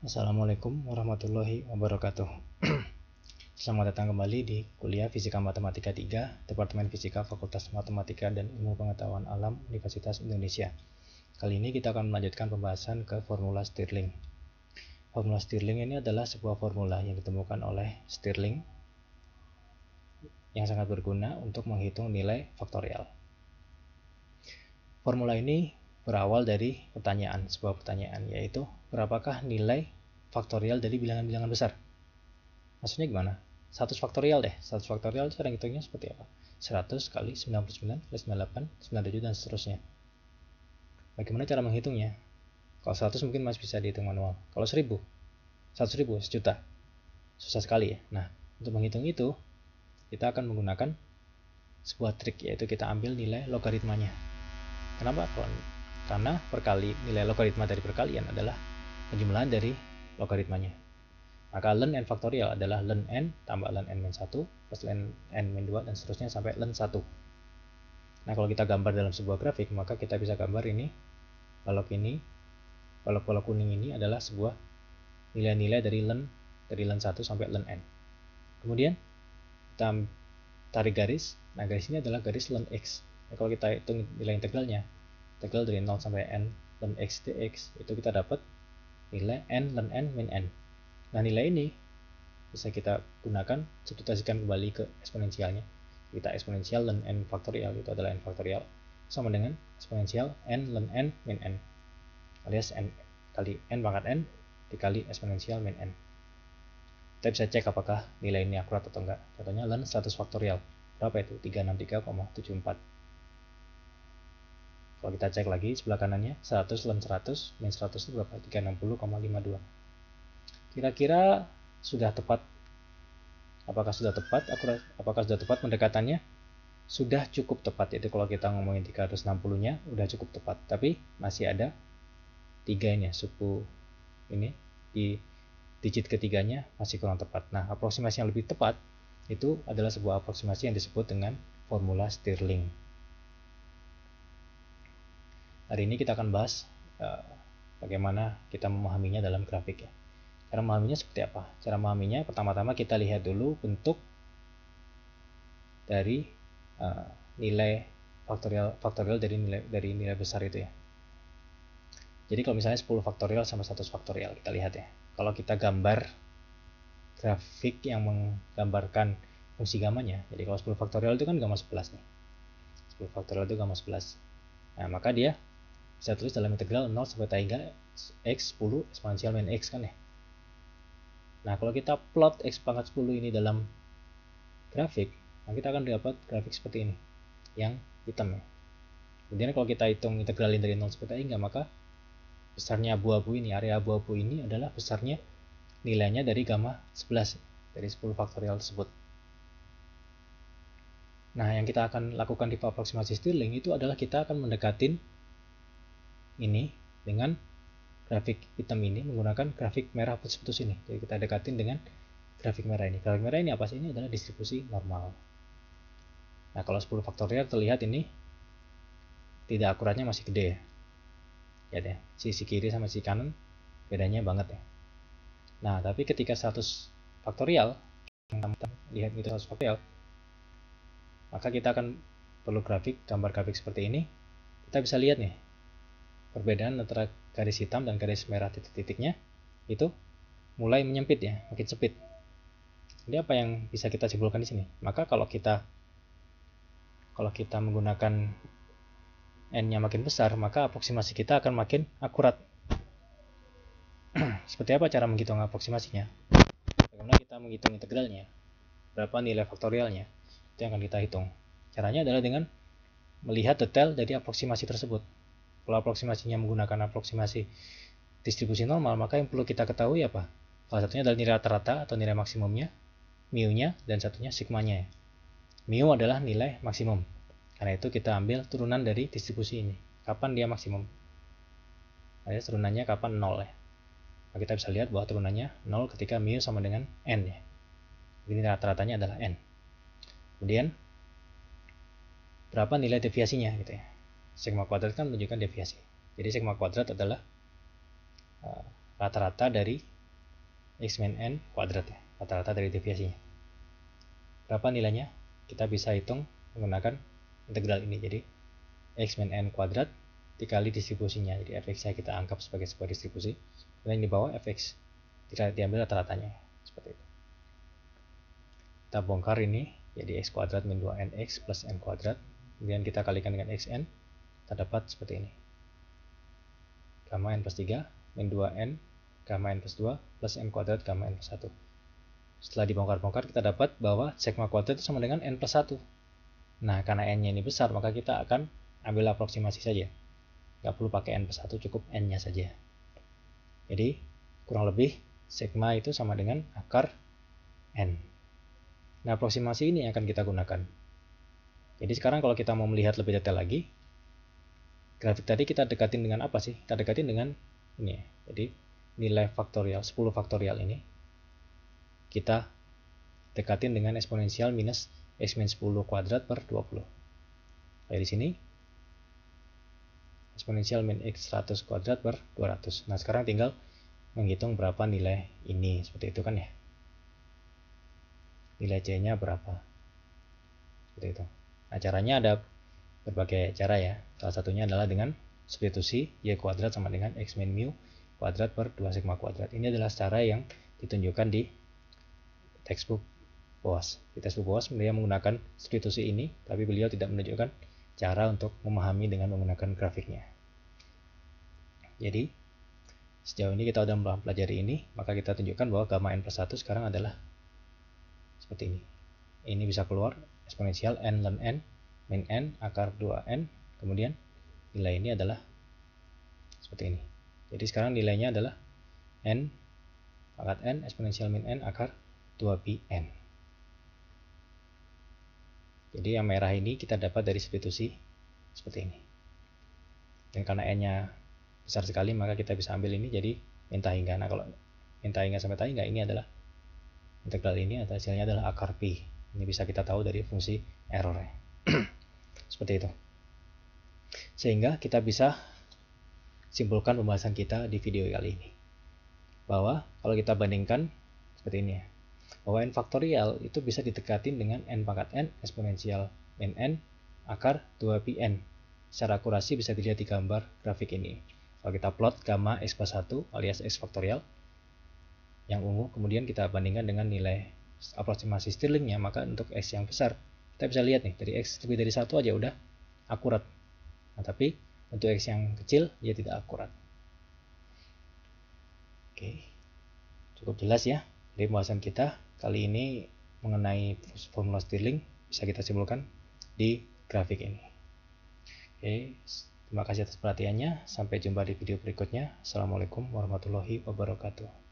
Assalamualaikum warahmatullahi wabarakatuh. Selamat datang kembali di kuliah Fisika Matematika 3, Departemen Fisika Fakultas Matematika dan Ilmu Pengetahuan Alam Universitas Indonesia. Kali ini kita akan melanjutkan pembahasan ke formula Stirling. Formula Stirling ini adalah sebuah formula yang ditemukan oleh Stirling yang sangat berguna untuk menghitung nilai faktorial. Formula ini berawal dari sebuah pertanyaan, yaitu berapakah nilai faktorial dari bilangan-bilangan besar. Maksudnya gimana? 100 faktorial deh. 100 faktorial cara ngitungnya seperti apa? 100 kali 99 plus 98, 97 dan seterusnya. Bagaimana cara menghitungnya? Kalau 100 mungkin masih bisa dihitung manual. Kalau 1000, 100.000, sejuta. Susah sekali ya. Nah, untuk menghitung itu, kita akan menggunakan sebuah trik, yaitu kita ambil nilai logaritmanya. Kenapa? Karena nilai logaritma dari perkalian adalah penjumlahan dari logaritmanya. Maka ln n faktorial adalah ln n tambah ln n-1 plus ln n-2 dan seterusnya sampai ln 1. Nah, kalau kita gambar dalam sebuah grafik, maka kita bisa gambar ini, balok kuning ini adalah sebuah nilai-nilai dari ln 1 sampai ln n. Kemudian kita tarik garis. Nah, garis ini adalah garis ln x. Nah, kalau kita hitung nilai integralnya, integral dari 0 sampai n ln x dx, itu kita dapat nilai n ln n min n. Nah, nilai ini bisa kita gunakan substitusikan kembali ke eksponensialnya. Kita eksponensial ln n faktorial, itu adalah n faktorial, sama dengan eksponensial n ln n min n, alias n kali n pangkat n dikali eksponensial min n. Kita bisa cek apakah nilai ini akurat atau enggak. Contohnya ln 100 faktorial. Berapa itu? 363,74. Kalau kita cek lagi sebelah kanannya, 100 ln 100 min 100 itu berapa? 360,52. Kira-kira sudah tepat? Apakah sudah tepat? Apakah sudah tepat pendekatannya? Sudah cukup tepat, yaitu kalau kita ngomongin 360-nya udah cukup tepat. Tapi masih ada 3 ini ya, suku ini di digit ketiganya masih kurang tepat. Nah, aproksimasi yang lebih tepat itu adalah sebuah aproksimasi yang disebut dengan formula Stirling. Hari ini kita akan bahas bagaimana kita memahaminya dalam grafik ya. Cara memahaminya seperti apa? Cara memahaminya pertama-tama kita lihat dulu bentuk dari nilai faktorial dari nilai besar itu ya. Jadi kalau misalnya 10 faktorial sama 100 faktorial, kita lihat ya. Kalau kita gambar grafik yang menggambarkan fungsi gamanya, jadi kalau 10 faktorial itu kan gamma 11 nih. 10 faktorial itu gamma 11. Nah, maka dia bisa tulis dalam integral 0 sampai T hingga x 10 eksponensial min x kan ya. Nah, kalau kita plot x pangkat 10 ini dalam grafik, nah kita akan dapat grafik seperti ini, yang hitam ya. Kemudian kalau kita hitung integralin dari 0 sampai T hingga, maka besarnya abu-abu ini, area abu-abu ini adalah besarnya nilainya dari gamma 11, dari 10 faktorial tersebut. Nah, yang kita akan lakukan di aproksimasi Stirling itu adalah kita akan mendekatin ini dengan grafik hitam ini menggunakan grafik merah putus-putus ini. Jadi kita dekatin dengan grafik merah ini. Grafik merah ini apa sih? Ini adalah distribusi normal. Nah, kalau 10 faktorial terlihat ini tidak akuratnya masih gede ya. Lihat ya, sisi kiri sama sisi kanan bedanya banget ya. Nah, tapi ketika 100 faktorial, lihat itu 100 faktorial, maka kita akan perlu gambar grafik seperti ini. Kita bisa lihat nih, perbedaan antara garis hitam dan garis merah titik-titiknya itu mulai menyempit ya, makin sempit. Jadi apa yang bisa kita simpulkan di sini? Maka kalau kita menggunakan n-nya makin besar, maka aproksimasi kita akan makin akurat. Seperti apa cara menghitung aproksimasinya? Bagaimana kita menghitung integralnya? Berapa nilai faktorialnya? Itu yang akan kita hitung. Caranya adalah dengan melihat detail dari aproksimasi tersebut. Kalau aproksimasinya menggunakan aproksimasi distribusi normal, maka yang perlu kita ketahui apa? Salah satunya adalah nilai rata-rata atau nilai maksimumnya, mu-nya, dan satunya sigma-nya. Mu adalah nilai maksimum. Karena itu kita ambil turunan dari distribusi ini. Kapan dia maksimum? Nah, turunannya kapan 0 ya. Nah, kita bisa lihat bahwa turunannya 0 ketika mu sama dengan n ya. Jadi rata-ratanya adalah n. Kemudian berapa nilai deviasinya gitu ya. Sigma kuadrat kan menunjukkan deviasi. Jadi sigma kuadrat adalah rata-rata dari X min N kuadrat ya, rata-rata dari deviasinya. Berapa nilainya? Kita bisa hitung menggunakan integral ini. Jadi X min N kuadrat dikali distribusinya. Jadi fx-nya kita anggap sebagai sebuah distribusi. Kemudian di bawah fx diambil rata-ratanya. Seperti itu. Kita bongkar ini, jadi x kuadrat min 2nx plus n kuadrat. Kemudian kita kalikan dengan xn, kita dapat seperti ini. Gamma n plus 3 min 2n gamma n plus 2 plus n kuadrat gamma n plus 1. Setelah dibongkar-bongkar kita dapat bahwa sigma kuadrat itu sama dengan n plus 1. Nah, karena n-nya ini besar, maka kita akan ambil aproksimasi saja. Nggak perlu pakai n plus 1, cukup n-nya saja. Jadi, kurang lebih sigma itu sama dengan akar n. Nah, aproksimasi ini yang akan kita gunakan. Jadi sekarang kalau kita mau melihat lebih detail lagi, grafik tadi kita dekatin dengan apa sih? Kita dekatin dengan ini ya. Jadi nilai faktorial 10 faktorial ini kita dekatin dengan eksponensial minus x min 10 kuadrat per 20. Kayak di sini eksponensial min x 100 kuadrat per 200. Nah, sekarang tinggal menghitung berapa nilai ini, seperti itu kan ya. Nilai c-nya berapa. Seperti itu. Nah, caranya ada berbagai cara ya. Salah satunya adalah dengan substitusi y kuadrat sama dengan x min mu kuadrat per 2 sigma kuadrat. Ini adalah cara yang ditunjukkan di textbook BOAS. Di textbook BOAS dia menggunakan substitusi ini, tapi beliau tidak menunjukkan cara untuk memahami dengan menggunakan grafiknya. Jadi, sejauh ini kita sudah mempelajari ini, maka kita tunjukkan bahwa gamma n plus 1 sekarang adalah seperti ini. Ini bisa keluar eksponensial n ln n min n akar 2n, kemudian nilai ini adalah seperti ini. Jadi sekarang nilainya adalah n pangkat n eksponensial min n akar 2πn. Jadi yang merah ini kita dapat dari substitusi seperti ini. Dan karena n-nya besar sekali, maka kita bisa ambil ini jadi min hingga. Nah, kalau min hingga sampai hingga ini adalah integral ini atau hasilnya adalah akar pi. Ini bisa kita tahu dari fungsi errornya. Seperti itu. Sehingga kita bisa simpulkan pembahasan kita di video kali ini. Bahwa kalau kita bandingkan seperti ini ya. Bahwa n faktorial itu bisa didekatin dengan n pangkat n eksponensial min n akar 2πn. Secara akurasi bisa dilihat di gambar grafik ini. Kalau kita plot gamma x plus 1 alias x faktorial yang ungu, kemudian kita bandingkan dengan nilai aproksimasi Stirlingnya, maka untuk x yang besar kita bisa lihat nih, dari x lebih dari 1 aja udah akurat. Nah, tapi untuk x yang kecil dia tidak akurat. Oke, cukup jelas ya. Jadi pembahasan kita kali ini mengenai formula Stirling bisa kita simpulkan di grafik ini. Oke, terima kasih atas perhatiannya. Sampai jumpa di video berikutnya. Assalamualaikum warahmatullahi wabarakatuh.